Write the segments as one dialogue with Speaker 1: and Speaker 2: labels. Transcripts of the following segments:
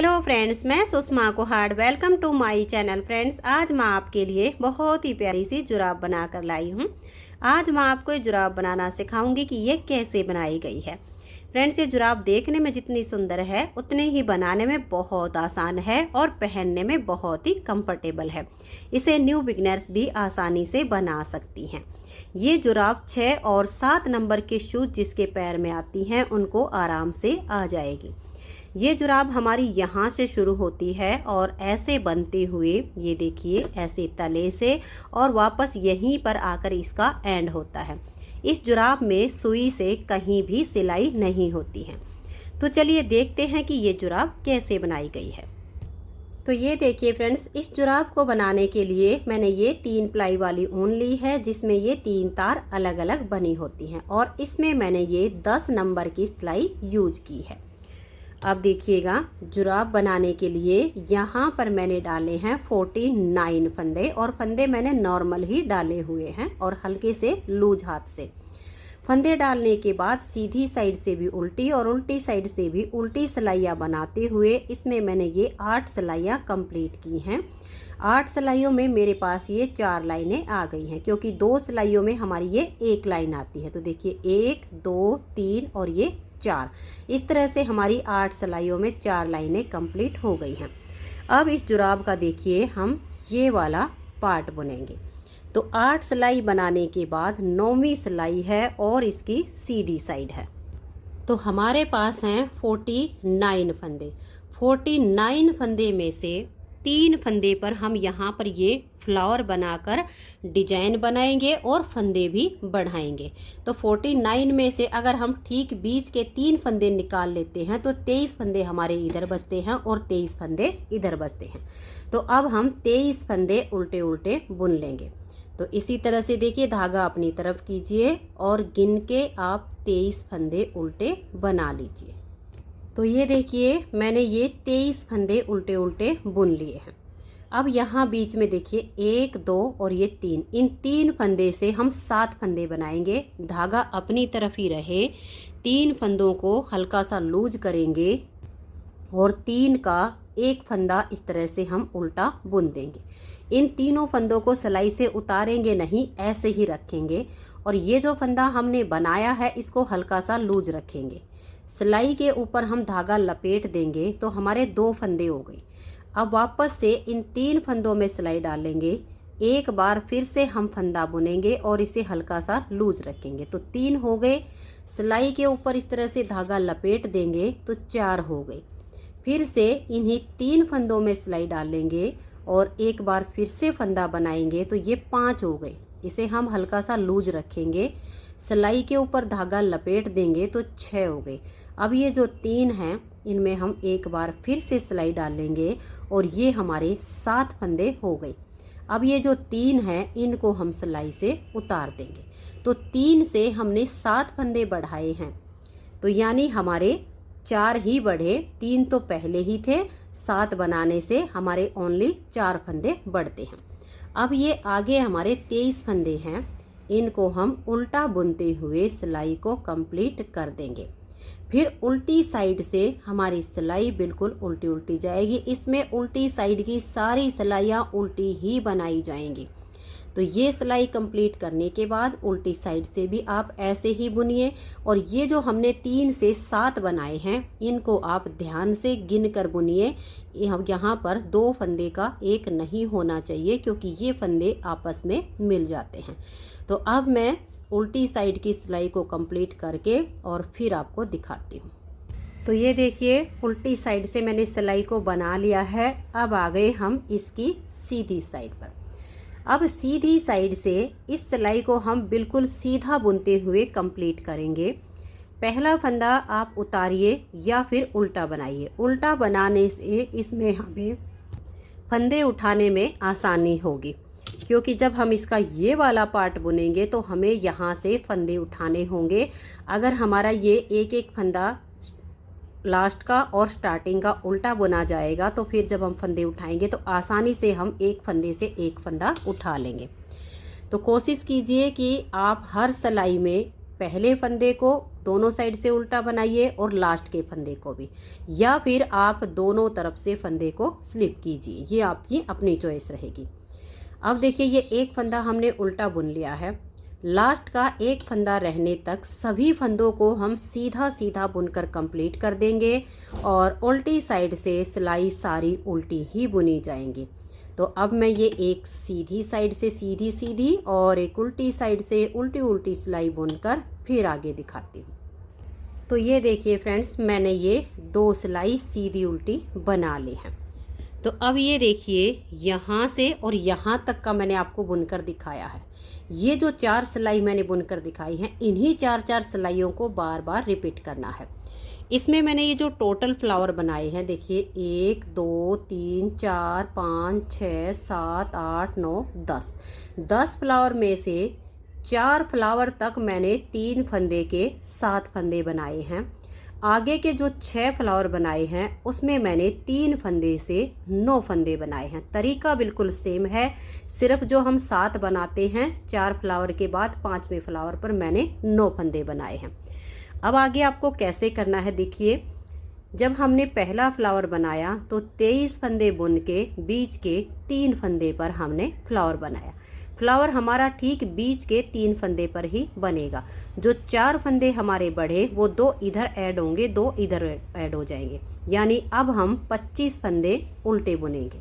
Speaker 1: Hello friends, मैं Sushma Kuhad. Welcome to my channel. Friends, आज मैं आपके लिए बहुत ही प्यारी सी जुराब बना कर लाई हूँ। आज मैं आपको ये जुराब बनाना सिखाऊंगी कि ये कैसे बनाई गई है। फ्रेंड्स, ये जुराब देखने में जितनी सुंदर है उतने ही बनाने में बहुत आसान है और पहनने में बहुत ही कंफर्टेबल है। इसे न्यू बिगनर्स भी आसानी से बना सकती हैं। ये जुराब 6 और 7 नंबर के शूज जिसके पैर में आती हैं उनको आराम से आ जाएगी। ये जुराब हमारी यहाँ से शुरू होती है और ऐसे बनते हुए ये देखिए ऐसे तले से और वापस यहीं पर आकर इसका एंड होता है। इस जुराब में सुई से कहीं भी सिलाई नहीं होती है। तो चलिए देखते हैं कि ये जुराब कैसे बनाई गई है। तो ये देखिए फ्रेंड्स, इस जुराब को बनाने के लिए मैंने ये 3 प्लाई वाली ऊन ली है जिसमें ये 3 तार अलग अलग बनी होती हैं और इसमें मैंने ये 10 नंबर की सिलाई यूज की है। अब देखिएगा, जुराब बनाने के लिए यहाँ पर मैंने डाले हैं 49 फंदे और फंदे मैंने नॉर्मल ही डाले हुए हैं और हल्के से लूज हाथ से। फंदे डालने के बाद सीधी साइड से भी उल्टी और उल्टी साइड से भी उल्टी सिलाइयाँ बनाते हुए इसमें मैंने ये 8 सिलाइयाँ कंप्लीट की हैं। 8 सिलाइयों में मेरे पास ये 4 लाइनें आ गई हैं क्योंकि 2 सिलाइयों में हमारी ये 1 लाइन आती है। तो देखिए 1 2 3 और ये 4, इस तरह से हमारी 8 सिलाइयों में 4 लाइनें कंप्लीट हो गई हैं। अब इस जुराब का देखिए हम ये वाला पार्ट बुनेंगे। तो 8 सिलाई बनाने के बाद 9वीं सिलाई है और इसकी सीधी साइड है। तो हमारे पास हैं 49 फंदे। 49 फंदे में से 3 फंदे पर हम यहाँ पर ये फ्लावर बनाकर डिजाइन बनाएंगे और फंदे भी बढ़ाएंगे। तो 49 में से अगर हम ठीक बीच के 3 फंदे निकाल लेते हैं तो 23 फंदे हमारे इधर बचते हैं और 23 फंदे इधर बचते हैं। तो अब हम 23 फंदे उल्टे उल्टे बुन लेंगे। तो इसी तरह से देखिए, धागा अपनी तरफ कीजिए और गिन के आप 23 फंदे उल्टे बना लीजिए। तो ये देखिए मैंने ये 23 फंदे उल्टे उल्टे बुन लिए हैं। अब यहाँ बीच में देखिए 1 2 और ये 3, इन 3 फंदे से हम 7 फंदे बनाएंगे। धागा अपनी तरफ ही रहे। 3 फंदों को हल्का सा लूज करेंगे और 3 का एक फंदा इस तरह से हम उल्टा बुन देंगे। इन तीनों फंदों को सिलाई से उतारेंगे नहीं, ऐसे ही रखेंगे और ये जो फंदा हमने बनाया है इसको हल्का सा लूज रखेंगे। सिलाई के ऊपर हम धागा लपेट देंगे तो हमारे 2 फंदे हो गए। अब वापस से इन 3 फंदों में सिलाई डालेंगे। एक बार फिर से हम फंदा बुनेंगे और इसे हल्का सा लूज रखेंगे। तो 3 हो गए। सिलाई के ऊपर इस तरह से धागा लपेट देंगे तो 4 हो गए। फिर से इन्हीं 3 फंदों में सिलाई डालेंगे और एक बार फिर से फंदा बनाएंगे तो ये 5 हो गए। इसे हम हल्का सा लूज रखेंगे। सिलाई के ऊपर धागा लपेट देंगे तो 6 हो गए। अब ये जो 3 हैं इनमें हम एक बार फिर से सिलाई डालेंगे और ये हमारे 7 फंदे हो गए। अब ये जो 3 हैं इनको हम सिलाई से उतार देंगे। तो 3 से हमने 7 फंदे बढ़ाए हैं। तो यानी हमारे 4 ही बढ़े, 3 तो पहले ही थे। 7 बनाने से हमारे ओनली 4 फंदे बढ़ते हैं। अब ये आगे हमारे 23 फंदे हैं, इनको हम उल्टा बुनते हुए सिलाई को कंप्लीट कर देंगे। फिर उल्टी साइड से हमारी सिलाई बिल्कुल उल्टी उल्टी जाएगी। इसमें उल्टी साइड की सारी सिलाइयाँ उल्टी ही बनाई जाएंगी। तो ये सिलाई कंप्लीट करने के बाद उल्टी साइड से भी आप ऐसे ही बुनिए और ये जो हमने 3 से 7 बनाए हैं इनको आप ध्यान से गिन कर बुनिए। यहाँ पर 2 फंदे का एक नहीं होना चाहिए क्योंकि ये फंदे आपस में मिल जाते हैं। तो अब मैं उल्टी साइड की सिलाई को कंप्लीट करके और फिर आपको दिखाती हूँ। तो ये देखिए उल्टी साइड से मैंने सिलाई को बना लिया है। अब आ गए हम इसकी सीधी साइड पर। अब सीधी साइड से इस सिलाई को हम बिल्कुल सीधा बुनते हुए कंप्लीट करेंगे। पहला फंदा आप उतारिए या फिर उल्टा बनाइए। उल्टा बनाने से इसमें हमें फंदे उठाने में आसानी होगी क्योंकि जब हम इसका ये वाला पार्ट बुनेंगे तो हमें यहाँ से फंदे उठाने होंगे। अगर हमारा ये एक एक फंदा लास्ट का और स्टार्टिंग का उल्टा बुना जाएगा तो फिर जब हम फंदे उठाएंगे तो आसानी से हम एक फंदे से एक फंदा उठा लेंगे। तो कोशिश कीजिए कि आप हर सिलाई में पहले फंदे को दोनों साइड से उल्टा बनाइए और लास्ट के फंदे को भी, या फिर आप दोनों तरफ से फंदे को स्लिप कीजिए, ये आपकी अपनी चॉइस रहेगी। अब देखिए ये एक फंदा हमने उल्टा बुन लिया है। लास्ट का एक फंदा रहने तक सभी फंदों को हम सीधा सीधा बुनकर कंप्लीट कर देंगे और उल्टी साइड से सिलाई सारी उल्टी ही बुनी जाएंगी। तो अब मैं ये एक सीधी साइड से सीधी सीधी और एक उल्टी साइड से उल्टी उल्टी सिलाई बुनकर फिर आगे दिखाती हूँ। तो ये देखिए फ्रेंड्स, मैंने ये 2 सिलाई सीधी उल्टी बना ली हैं। तो अब ये देखिए यहाँ से और यहाँ तक का मैंने आपको बुनकर दिखाया है। ये जो 4 सिलाई मैंने बुनकर दिखाई हैं, इन्हीं 4-4 सिलाइयों को बार बार रिपीट करना है। इसमें मैंने ये जो टोटल फ्लावर बनाए हैं, देखिए 1 2 3 4 5 6 7 8 9 10 फ्लावर में से 4 फ्लावर तक मैंने 3 फंदे के 7 फंदे बनाए हैं। आगे के जो 6 फ्लावर बनाए हैं उसमें मैंने 3 फंदे से 9 फंदे बनाए हैं। तरीका बिल्कुल सेम है, सिर्फ जो हम 7 बनाते हैं 4 फ्लावर के बाद 5वें फ्लावर पर मैंने 9 फंदे बनाए हैं। अब आगे आपको कैसे करना है देखिए, जब हमने पहला फ्लावर बनाया तो 23 फंदे बुन के बीच के 3 फंदे पर हमने फ्लावर बनाया। फ्लावर हमारा ठीक बीच के 3 फंदे पर ही बनेगा। जो 4 फंदे हमारे बढ़े वो 2 इधर ऐड होंगे, 2 इधर ऐड हो जाएंगे, यानी अब हम 25 फंदे उल्टे बुनेंगे।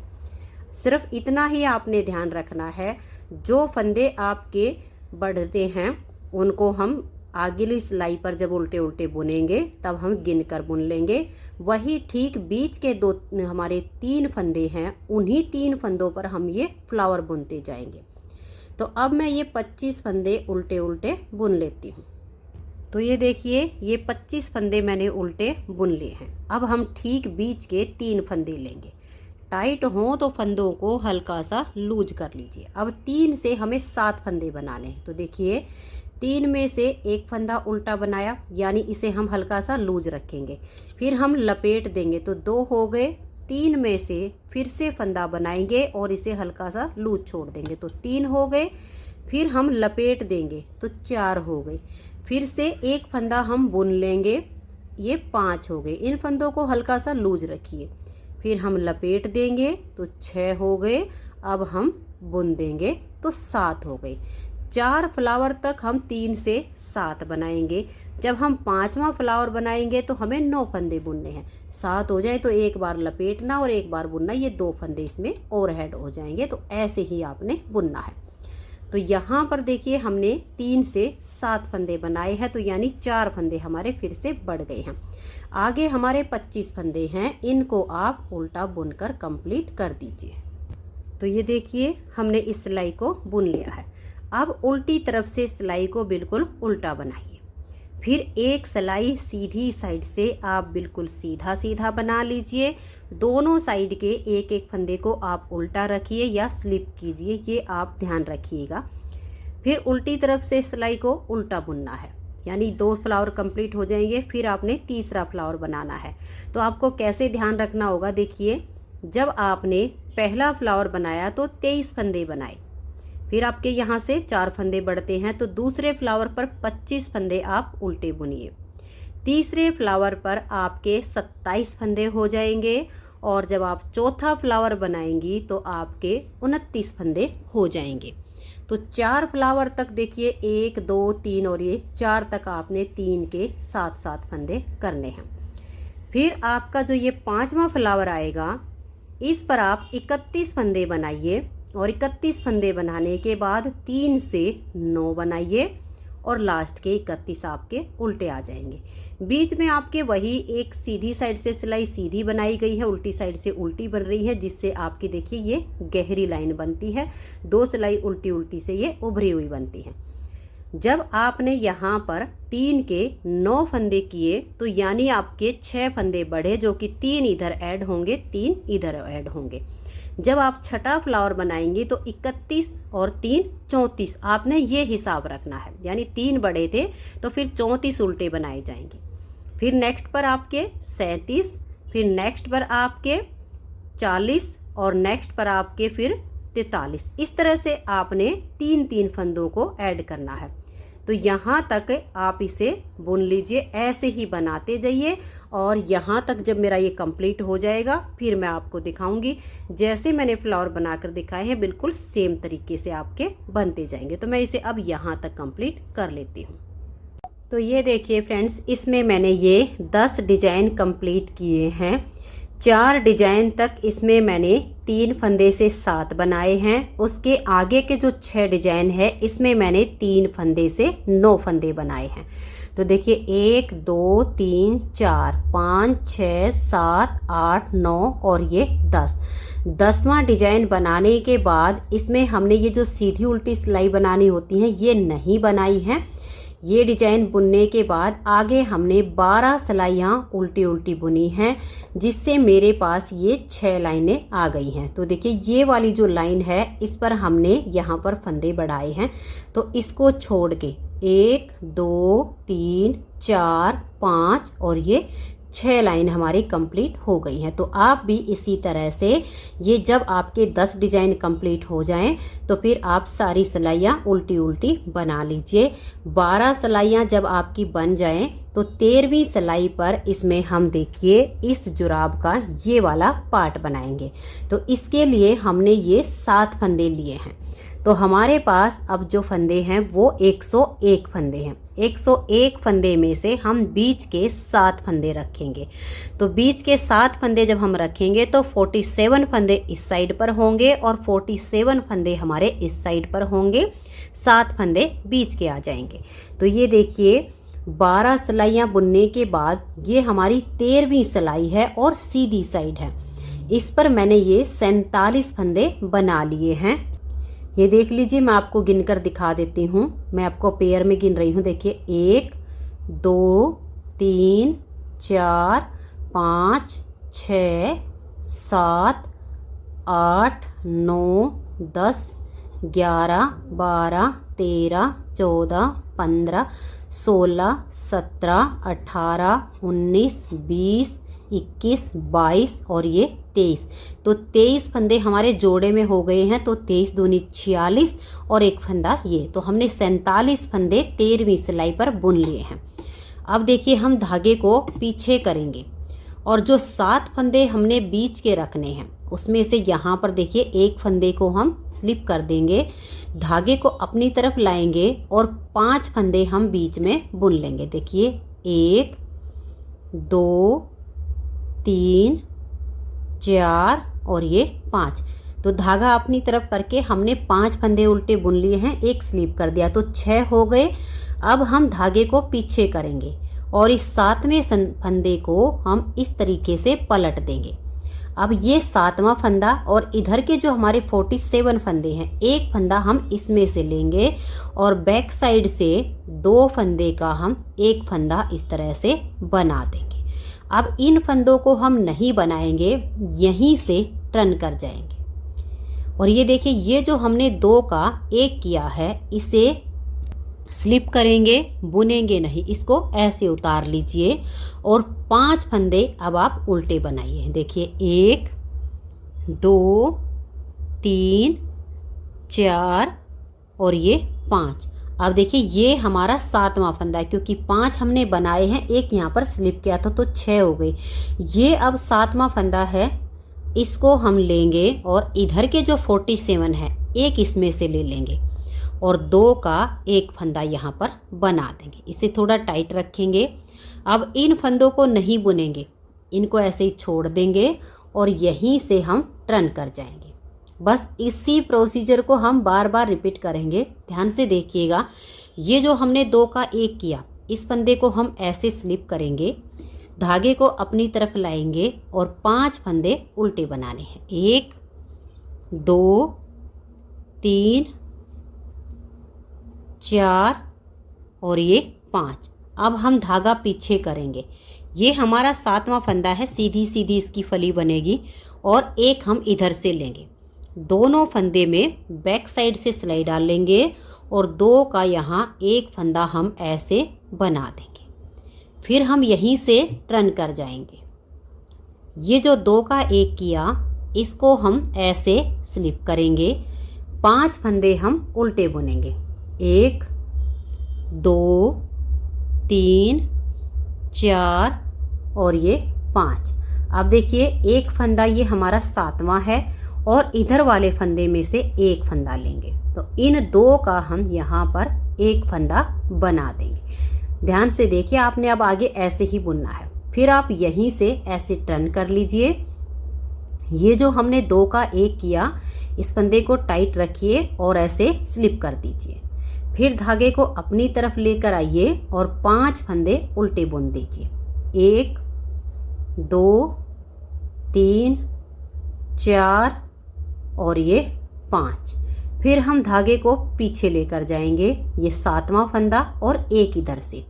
Speaker 1: सिर्फ इतना ही आपने ध्यान रखना है, जो फंदे आपके बढ़ते हैं उनको हम आगली सिलाई पर जब उल्टे उल्टे बुनेंगे तब हम गिन कर बुन लेंगे। वही ठीक बीच के 2 हमारे 3 फंदे हैं, उन्हीं 3 फंदों पर हम ये फ्लावर बुनते जाएंगे। तो अब मैं ये 25 फंदे उल्टे उल्टे बुन लेती हूँ। तो ये देखिए ये 25 फंदे मैंने उल्टे बुन लिए हैं। अब हम ठीक बीच के 3 फंदे लेंगे। टाइट हो तो फंदों को हल्का सा लूज कर लीजिए। अब 3 से हमें 7 फंदे बनाने हैं। तो देखिए 3 में से एक फंदा उल्टा बनाया, यानी इसे हम हल्का सा लूज रखेंगे, फिर हम लपेट देंगे तो 2 हो गए। 3 में से फिर से फंदा बनाएंगे और इसे हल्का सा लूज छोड़ देंगे तो 3 हो गए। फिर हम लपेट देंगे तो 4 हो गए। फिर से एक फंदा हम बुन लेंगे, ये 5 हो गए। इन फंदों को हल्का सा लूज रखिए। फिर हम लपेट देंगे तो 6 हो गए। अब हम बुन देंगे तो 7 हो गए। 4 फ्लावर तक हम 3 से 7 बनाएंगे। जब हम 5वां फ्लावर बनाएंगे तो हमें 9 फंदे बुनने हैं। 7 हो जाए तो एक बार लपेटना और एक बार बुनना, ये 2 फंदे इसमें और ऐड हो जाएंगे। तो ऐसे ही आपने बुनना है। तो यहाँ पर देखिए हमने 3 से 7 फंदे बनाए हैं, तो यानी 4 फंदे हमारे फिर से बढ़ गए हैं। आगे हमारे 25 फंदे हैं, इनको आप उल्टा बुनकर कंप्लीट कर दीजिए। तो ये देखिए हमने इस सिलाई को बुन लिया है। अब उल्टी तरफ से सिलाई को बिल्कुल उल्टा बनाइए। फिर एक सिलाई सीधी साइड से आप बिल्कुल सीधा सीधा बना लीजिए। दोनों साइड के एक एक फंदे को आप उल्टा रखिए या स्लिप कीजिए, ये आप ध्यान रखिएगा। फिर उल्टी तरफ से सिलाई को उल्टा बुनना है, यानी 2 फ्लावर कंप्लीट हो जाएंगे। फिर आपने तीसरा फ्लावर बनाना है। तो आपको कैसे ध्यान रखना होगा, देखिए जब आपने पहला फ्लावर बनाया तो 23 फंदे बनाए, फिर आपके यहाँ से 4 फंदे बढ़ते हैं तो दूसरे फ्लावर पर 25 फंदे आप उल्टे बुनिए। तीसरे फ्लावर पर आपके 27 फंदे हो जाएंगे और जब आप चौथा फ्लावर बनाएंगी तो आपके 29 फंदे हो जाएंगे। तो 4 फ्लावर तक देखिए 1 2 3 और ये 4 तक आपने 3 के 7-7 फंदे करने हैं। फिर आपका जो ये 5वां फ्लावर आएगा, इस पर आप 31 फंदे बनाइए और 31 फंदे बनाने के बाद 3 से 9 बनाइए और लास्ट के 31 आपके उल्टे आ जाएंगे। बीच में आपके वही एक सीधी साइड से सिलाई सीधी बनाई गई है, उल्टी साइड से उल्टी बन रही है, जिससे आपकी देखिए ये गहरी लाइन बनती है। 2 सिलाई उल्टी उल्टी से ये उभरी हुई बनती है। जब आपने यहाँ पर 3 के 9 फंदे किए तो यानी आपके 6 फंदे बढ़े, जो कि 3 इधर ऐड होंगे 3 इधर ऐड होंगे। जब आप छठा फ्लावर बनाएंगे तो 31 और 3 34 आपने ये हिसाब रखना है, यानी 3 बड़े थे तो फिर 34 उल्टे बनाए जाएंगे। फिर नेक्स्ट पर आपके 37, फिर नेक्स्ट पर आपके 40 और नेक्स्ट पर आपके फिर 43। इस तरह से आपने 3-3 फंदों को ऐड करना है। तो यहाँ तक आप इसे बुन लीजिए, ऐसे ही बनाते जाइए। और यहाँ तक जब मेरा ये कंप्लीट हो जाएगा फिर मैं आपको दिखाऊंगी। जैसे मैंने फ्लावर बनाकर दिखाए हैं बिल्कुल सेम तरीके से आपके बनते जाएंगे। तो मैं इसे अब यहाँ तक कंप्लीट कर लेती हूँ। तो ये देखिए फ्रेंड्स, इसमें मैंने ये 10 डिजाइन कंप्लीट किए हैं। 4 डिजाइन तक इसमें मैंने 3 फंदे से 7 बनाए हैं। उसके आगे के जो 6 डिजाइन है इसमें मैंने 3 फंदे से 9 फंदे बनाए हैं। तो देखिए 1 2 3 4 5 6 7 8 9 और ये 10वां डिजाइन बनाने के बाद इसमें हमने ये जो सीधी उल्टी सिलाई बनानी होती है ये नहीं बनाई है। ये डिजाइन बुनने के बाद आगे हमने 12 सिलाइयाँ उल्टी उल्टी बुनी हैं, जिससे मेरे पास ये 6 लाइनें आ गई हैं। तो देखिए ये वाली जो लाइन है इस पर हमने यहाँ पर फंदे बढ़ाए हैं। तो इसको छोड़ के 1 2 3 4 5 और ये 6 लाइन हमारी कंप्लीट हो गई हैं। तो आप भी इसी तरह से ये जब आपके 10 डिजाइन कंप्लीट हो जाएं तो फिर आप सारी सिलाइयाँ उल्टी उल्टी बना लीजिए। 12 सिलाइयाँ जब आपकी बन जाएं तो 13वीं सिलाई पर इसमें हम देखिए इस जुराब का ये वाला पार्ट बनाएंगे। तो इसके लिए हमने ये 7 फंदे लिए हैं। तो हमारे पास अब जो फंदे हैं वो 101 फंदे हैं। 101 फंदे में से हम बीच के 7 फंदे रखेंगे। तो बीच के 7 फंदे जब हम रखेंगे तो 47 फंदे इस साइड पर होंगे और 47 फंदे हमारे इस साइड पर होंगे। 7 फंदे बीच के आ जाएंगे। तो ये देखिए 12 सिलाइयाँ बुनने के बाद ये हमारी 13वीं सिलाई है और सीधी साइड है। इस पर मैंने ये 47 फंदे बना लिए हैं। ये देख लीजिए, मैं आपको गिनकर दिखा देती हूँ। मैं आपको पेयर में गिन रही हूँ। देखिए 1 2 3 4 5 6 7 8 9 10 11 12 13 14 15 16 17 18 19 20 21 22 और ये 23। तो 23 फंदे हमारे जोड़े में हो गए हैं। तो 23 दूनी 46 और एक फंदा ये। तो हमने 47 फंदे 13वीं सिलाई पर बुन लिए हैं। अब देखिए हम धागे को पीछे करेंगे और जो 7 फंदे हमने बीच के रखने हैं उसमें से यहाँ पर देखिए एक फंदे को हम स्लिप कर देंगे, धागे को अपनी तरफ लाएंगे और 5 फंदे हम बीच में बुन लेंगे। देखिए 1 2 3 4 और ये 5। तो धागा अपनी तरफ करके हमने 5 फंदे उल्टे बुन लिए हैं, एक स्लिप कर दिया तो 6 हो गए। अब हम धागे को पीछे करेंगे और इस 7वें फंदे को हम इस तरीके से पलट देंगे। अब ये 7वां फंदा और इधर के जो हमारे 47 फंदे हैं एक फंदा हम इसमें से लेंगे और बैक साइड से 2 फंदे का हम एक फंदा इस तरह से बना देंगे। अब इन फंदों को हम नहीं बनाएंगे, यहीं से टर्न कर जाएंगे। और ये देखिए ये जो हमने 2 का 1 किया है इसे स्लिप करेंगे, बुनेंगे नहीं, इसको ऐसे उतार लीजिए और 5 फंदे अब आप उल्टे बनाइए। देखिए 1 2 3 4 और ये 5। अब देखिए ये हमारा 7वां फंदा है क्योंकि 5 हमने बनाए हैं, एक यहाँ पर स्लिप किया था तो 6 हो गई। ये अब 7वां फंदा है, इसको हम लेंगे और इधर के जो 47 है एक इसमें से ले लेंगे और 2 का एक फंदा यहाँ पर बना देंगे। इसे थोड़ा टाइट रखेंगे। अब इन फंदों को नहीं बुनेंगे, इनको ऐसे ही छोड़ देंगे और यहीं से हम टर्न कर जाएंगे। बस इसी प्रोसीजर को हम बार बार रिपीट करेंगे। ध्यान से देखिएगा, ये जो हमने 2 का 1 किया इस फंदे को हम ऐसे स्लिप करेंगे, धागे को अपनी तरफ लाएंगे और 5 फंदे उल्टे बनाने हैं। 1 2 3 4 और ये 5। अब हम धागा पीछे करेंगे। ये हमारा 7वां फंदा है, सीधी सीधी इसकी फली बनेगी और एक हम इधर से लेंगे। दोनों फंदे में बैक साइड से सिलाई डाल लेंगे और 2 का यहाँ एक फंदा हम ऐसे बना देंगे। फिर हम यहीं से टर्न कर जाएंगे। ये जो 2 का 1 किया इसको हम ऐसे स्लिप करेंगे, 5 फंदे हम उल्टे बुनेंगे। 1 2, 3, 4 और ये 5। अब देखिए एक फंदा ये हमारा 7वां है और इधर वाले फंदे में से एक फंदा लेंगे, तो इन दो का हम यहाँ पर एक फंदा बना देंगे। ध्यान से देखिए, आपने अब आगे ऐसे ही बुनना है। फिर आप यहीं से ऐसे टर्न कर लीजिए। ये जो हमने 2 का 1 किया, इस फंदे को टाइट रखिए और ऐसे स्लिप कर दीजिए। फिर धागे को अपनी तरफ लेकर आइए और 5 फंदे उल्टे बुन दीजिए। 1, 2, 3, 4 और ये 5। फिर हम धागे को पीछे लेकर जाएंगे, ये 7वां फंदा और एक इधर से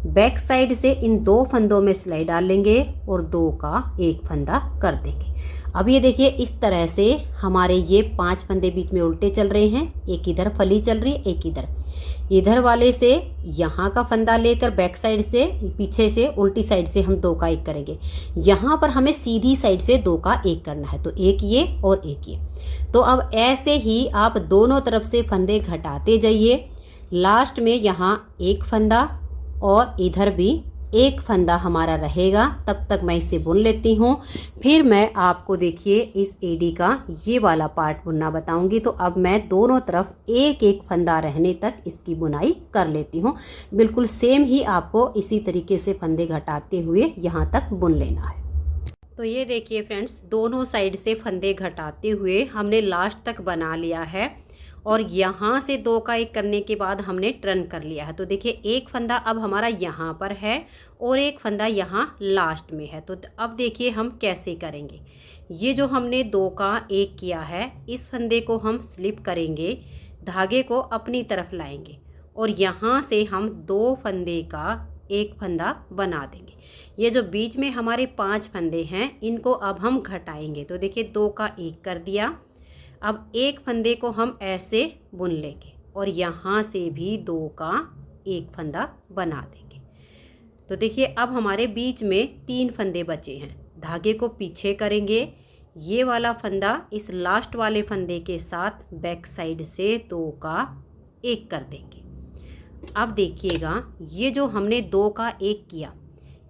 Speaker 1: बैक साइड से इन 2 फंदों में सिलाई डाल लेंगे और 2 का 1 फंदा कर देंगे। अब ये देखिए इस तरह से हमारे ये 5 फंदे बीच में उल्टे चल रहे हैं, एक इधर फली चल रही है, एक इधर वाले से यहाँ का फंदा लेकर बैक साइड से पीछे से उल्टी साइड से हम 2 का 1 करेंगे। यहाँ पर हमें सीधी साइड से 2 का 1 करना है, तो एक ये और एक ये। तो अब ऐसे ही आप दोनों तरफ से फंदे घटाते जाइए। लास्ट में यहाँ एक फंदा और इधर भी एक फंदा हमारा रहेगा। तब तक मैं इसे बुन लेती हूँ, फिर मैं आपको देखिए इस एडी का ये वाला पार्ट बुनना बताऊँगी। तो अब मैं दोनों तरफ एक एक फंदा रहने तक इसकी बुनाई कर लेती हूँ। बिल्कुल सेम ही आपको इसी तरीके से फंदे घटाते हुए यहाँ तक बुन लेना है। तो ये देखिए फ्रेंड्स, दोनों साइड से फंदे घटाते हुए हमने लास्ट तक बना लिया है और यहाँ से 2 का 1 करने के बाद हमने टर्न कर लिया है। तो देखिए एक फंदा अब हमारा यहाँ पर है और एक फंदा यहाँ लास्ट में है। तो अब देखिए हम कैसे करेंगे। ये जो हमने 2 का 1 किया है, इस फंदे को हम स्लिप करेंगे, धागे को अपनी तरफ लाएंगे और यहाँ से हम 2 फंदे का 1 फंदा बना देंगे। ये जो बीच में हमारे 5 फंदे हैं, इनको अब हम घटाएंगे। तो देखिए 2 का 1 कर दिया। अब एक फंदे को हम ऐसे बुन लेंगे और यहाँ से भी 2 का 1 फंदा बना देंगे। तो देखिए अब हमारे बीच में 3 फंदे बचे हैं। धागे को पीछे करेंगे, ये वाला फंदा इस लास्ट वाले फंदे के साथ बैक साइड से 2 का 1 कर देंगे। अब देखिएगा ये जो हमने 2 का 1 किया,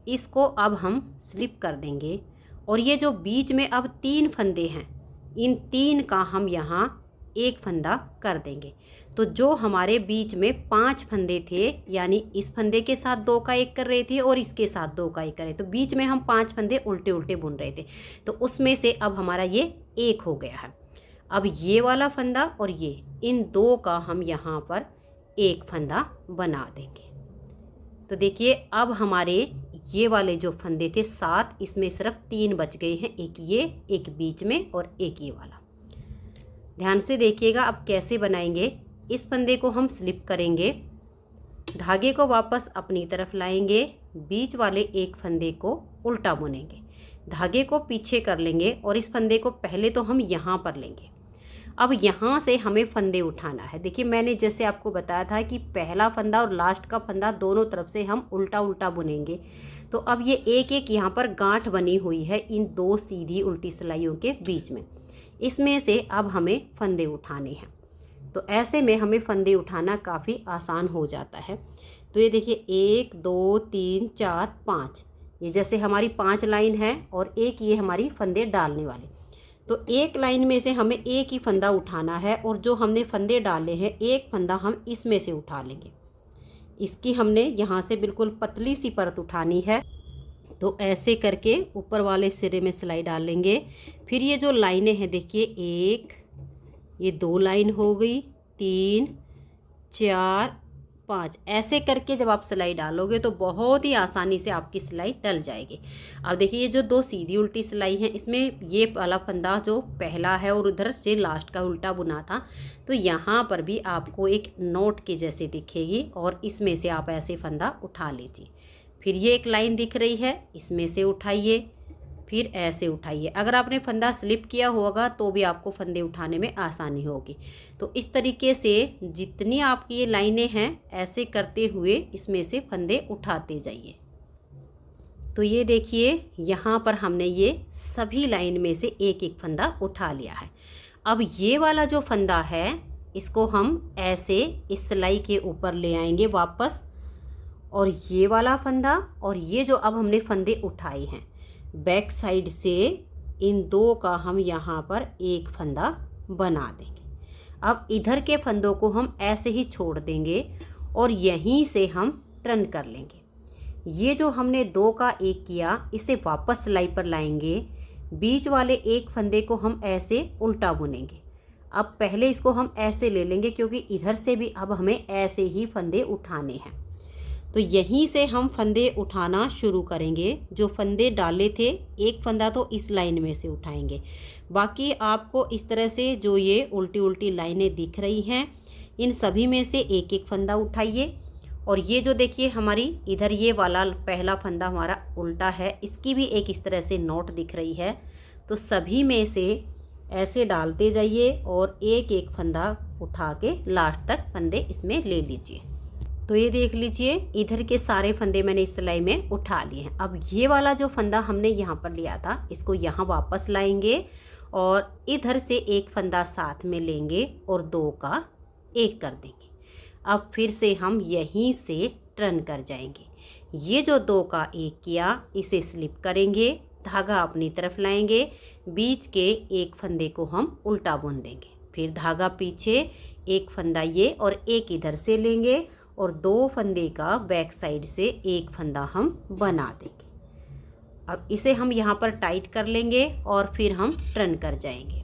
Speaker 1: इसको अब हम स्लिप कर देंगे और ये जो बीच में अब 3 फंदे हैं, इन 3 का हम यहाँ 1 फंदा कर देंगे। तो जो हमारे बीच में 5 फंदे थे, यानी इस फंदे के साथ 2 का 1 कर रहे थे और इसके साथ 2 का 1 कर रहे, तो बीच में हम 5 फंदे उल्टे उल्टे बुन रहे थे। तो उसमें से अब हमारा ये 1 हो गया है। अब ये वाला फंदा और ये, इन 2 का हम यहाँ पर 1 फंदा बना देंगे। तो देखिए अब हमारे ये वाले जो फंदे थे 7, इसमें सिर्फ 3 बच गए हैं, एक ये, एक बीच में और एक ये वाला। ध्यान से देखिएगा अब कैसे बनाएंगे। इस फंदे को हम स्लिप करेंगे, धागे को वापस अपनी तरफ लाएंगे, बीच वाले एक फंदे को उल्टा बुनेंगे, धागे को पीछे कर लेंगे और इस फंदे को पहले तो हम यहाँ पर लेंगे। अब यहाँ से हमें फंदे उठाना है। देखिए मैंने जैसे आपको बताया था कि पहला फंदा और लास्ट का फंदा दोनों तरफ से हम उल्टा उल्टा बुनेंगे। तो अब ये एक एक यहाँ पर गांठ बनी हुई है इन 2 सीधी उल्टी सिलाइयों के बीच में, इसमें से अब हमें फंदे उठाने हैं। तो ऐसे में हमें फंदे उठाना काफ़ी आसान हो जाता है। तो ये देखिए 1, 2, 3, 4, 5, ये जैसे हमारी 5 लाइन है और एक ये हमारी फंदे डालने वाले। तो एक लाइन में से हमें एक ही फंदा उठाना है और जो हमने फंदे डाले हैं, एक फंदा हम इसमें से उठा लेंगे। इसकी हमने यहाँ से बिल्कुल पतली सी परत उठानी है। तो ऐसे करके ऊपर वाले सिरे में सिलाई डाल लेंगे। फिर ये जो लाइनें हैं देखिए, 1, ये 2 लाइन हो गई, 3, 4, 5, ऐसे करके जब आप सिलाई डालोगे तो बहुत ही आसानी से आपकी सिलाई डल जाएगी। अब देखिए ये जो 2 सीधी उल्टी सिलाई है, इसमें ये वाला फंदा जो पहला है और उधर से लास्ट का उल्टा बुना था, तो यहाँ पर भी आपको एक नोट के जैसे दिखेगी और इसमें से आप ऐसे फंदा उठा लीजिए। फिर ये एक लाइन दिख रही है, इसमें से उठाइए, फिर ऐसे उठाइए। अगर आपने फंदा स्लिप किया होगा तो भी आपको फंदे उठाने में आसानी होगी। तो इस तरीके से जितनी आपकी ये लाइनें हैं, ऐसे करते हुए इसमें से फंदे उठाते जाइए। तो ये देखिए यहाँ पर हमने ये सभी लाइन में से एक एक फंदा उठा लिया है। अब ये वाला जो फंदा है, इसको हम ऐसे इस सिलाई के ऊपर ले आएंगे वापस, और ये वाला फंदा और ये जो अब हमने फंदे उठाए हैं बैक साइड से, इन दो का हम यहाँ पर एक फंदा बना देंगे। अब इधर के फंदों को हम ऐसे ही छोड़ देंगे और यहीं से हम टर्न कर लेंगे। ये जो हमने दो का एक किया इसे वापस सिलाई पर लाएंगे, बीच वाले एक फंदे को हम ऐसे उल्टा बुनेंगे। अब पहले इसको हम ऐसे ले लेंगे क्योंकि इधर से भी अब हमें ऐसे ही फंदे उठाने हैं। तो यहीं से हम फंदे उठाना शुरू करेंगे। जो फंदे डाले थे एक फंदा तो इस लाइन में से उठाएंगे, बाकी आपको इस तरह से जो ये उल्टी उल्टी लाइनें दिख रही हैं इन सभी में से एक एक फंदा उठाइए। और ये जो देखिए हमारी इधर ये वाला पहला फंदा हमारा उल्टा है, इसकी भी एक इस तरह से नोट दिख रही है। तो सभी में से ऐसे डालते जाइए और एक एक फंदा उठा के लास्ट तक फंदे इसमें ले लीजिए। तो ये देख लीजिए इधर के सारे फंदे मैंने इस सिलाई में उठा लिए हैं। अब ये वाला जो फंदा हमने यहाँ पर लिया था इसको यहाँ वापस लाएंगे और इधर से एक फंदा साथ में लेंगे और दो का एक कर देंगे। अब फिर से हम यहीं से टर्न कर जाएंगे। ये जो दो का एक किया इसे स्लिप करेंगे, धागा अपनी तरफ लाएंगे, बीच के एक फंदे को हम उल्टा बुन देंगे, फिर धागा पीछे, एक फंदा ये और एक इधर से लेंगे और दो फंदे का बैक साइड से एक फंदा हम बना देंगे। अब इसे हम यहाँ पर टाइट कर लेंगे और फिर हम टर्न कर जाएंगे।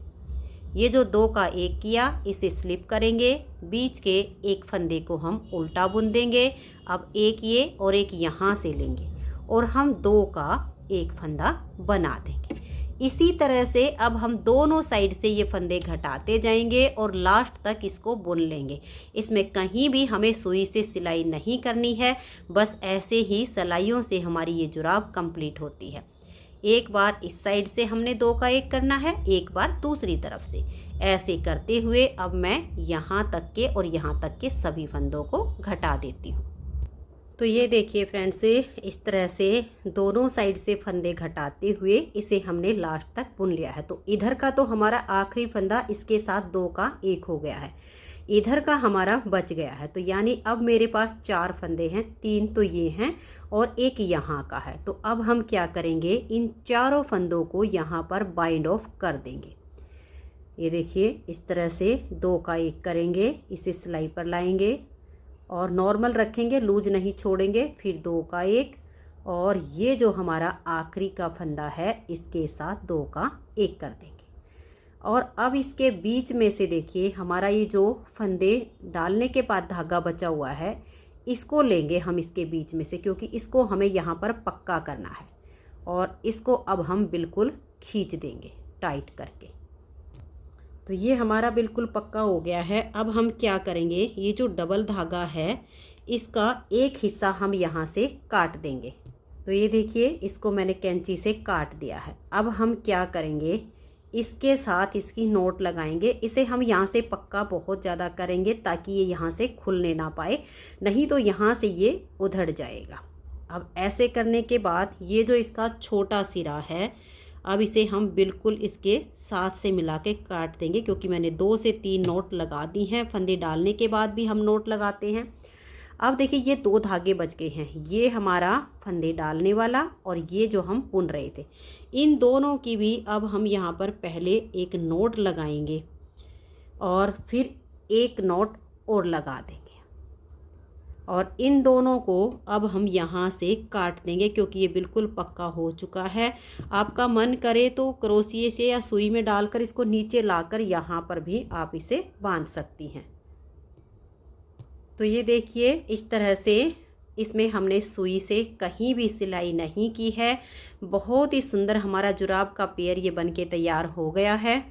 Speaker 1: ये जो दो का एक किया इसे स्लिप करेंगे, बीच के एक फंदे को हम उल्टा बुन देंगे। अब एक ये और एक यहाँ से लेंगे और हम दो का एक फंदा बना देंगे। इसी तरह से अब हम दोनों साइड से ये फंदे घटाते जाएंगे और लास्ट तक इसको बुन लेंगे। इसमें कहीं भी हमें सुई से सिलाई नहीं करनी है, बस ऐसे ही सिलाइयों से हमारी ये जुराब कंप्लीट होती है। एक बार इस साइड से हमने दो का एक करना है, एक बार दूसरी तरफ से। ऐसे करते हुए अब मैं यहाँ तक के और यहाँ तक के सभी फंदों को घटा देती हूँ। तो ये देखिए फ्रेंड्स, इस तरह से दोनों साइड से फंदे घटाते हुए इसे हमने लास्ट तक बुन लिया है। तो इधर का तो हमारा आखिरी फंदा इसके साथ दो का एक हो गया है, इधर का हमारा बच गया है। तो यानी अब मेरे पास चार फंदे हैं, तीन तो ये हैं और एक यहाँ का है। तो अब हम क्या करेंगे, इन चारों फंदों को यहाँ पर बाइंड ऑफ कर देंगे। ये देखिए इस तरह से दो का एक करेंगे, इसे सिलाई पर लाएंगे और नॉर्मल रखेंगे, लूज नहीं छोड़ेंगे, फिर दो का एक और ये जो हमारा आखिरी का फंदा है इसके साथ दो का एक कर देंगे। और अब इसके बीच में से देखिए हमारा ये जो फंदे डालने के बाद धागा बचा हुआ है इसको लेंगे हम इसके बीच में से, क्योंकि इसको हमें यहाँ पर पक्का करना है और इसको अब हम बिल्कुल खींच देंगे टाइट करके। तो ये हमारा बिल्कुल पक्का हो गया है। अब हम क्या करेंगे, ये जो डबल धागा है इसका एक हिस्सा हम यहाँ से काट देंगे। तो ये देखिए इसको मैंने कैंची से काट दिया है। अब हम क्या करेंगे, इसके साथ इसकी नोट लगाएंगे। इसे हम यहाँ से पक्का बहुत ज़्यादा करेंगे ताकि ये यहाँ से खुलने ना पाए, नहीं तो यहाँ से ये उधड़ जाएगा। अब ऐसे करने के बाद ये जो इसका छोटा सिरा है अब इसे हम बिल्कुल इसके साथ से मिला के काट देंगे, क्योंकि मैंने 2 से 3 नोट लगा दी हैं। फंदे डालने के बाद भी हम नोट लगाते हैं। अब देखिए ये 2 धागे बच गए हैं, ये हमारा फंदे डालने वाला और ये जो हम बुन रहे थे। इन दोनों की भी अब हम यहाँ पर पहले एक नोट लगाएंगे और फिर एक नोट और लगा देंगे और इन दोनों को अब हम यहाँ से काट देंगे, क्योंकि ये बिल्कुल पक्का हो चुका है। आपका मन करे तो क्रोशिये से या सुई में डालकर इसको नीचे लाकर यहाँ पर भी आप इसे बांध सकती हैं। तो ये देखिए इस तरह से इसमें हमने सुई से कहीं भी सिलाई नहीं की है। बहुत ही सुंदर हमारा जुराब का पेयर ये बनके तैयार हो गया है।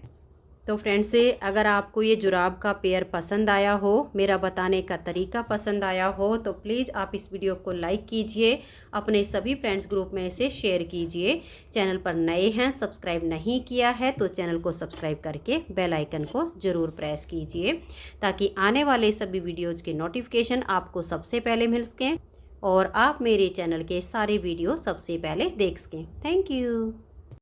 Speaker 1: तो फ्रेंड्स, अगर आपको ये जुराब का पेयर पसंद आया हो, मेरा बताने का तरीका पसंद आया हो, तो प्लीज़ आप इस वीडियो को लाइक कीजिए, अपने सभी फ्रेंड्स ग्रुप में इसे शेयर कीजिए। चैनल पर नए हैं, सब्सक्राइब नहीं किया है तो चैनल को सब्सक्राइब करके बेल आइकन को ज़रूर प्रेस कीजिए, ताकि आने वाले सभी वीडियोज़ के नोटिफिकेशन आपको सबसे पहले मिल सकें और आप मेरे चैनल के सारे वीडियो सबसे पहले देख सकें। Thank you.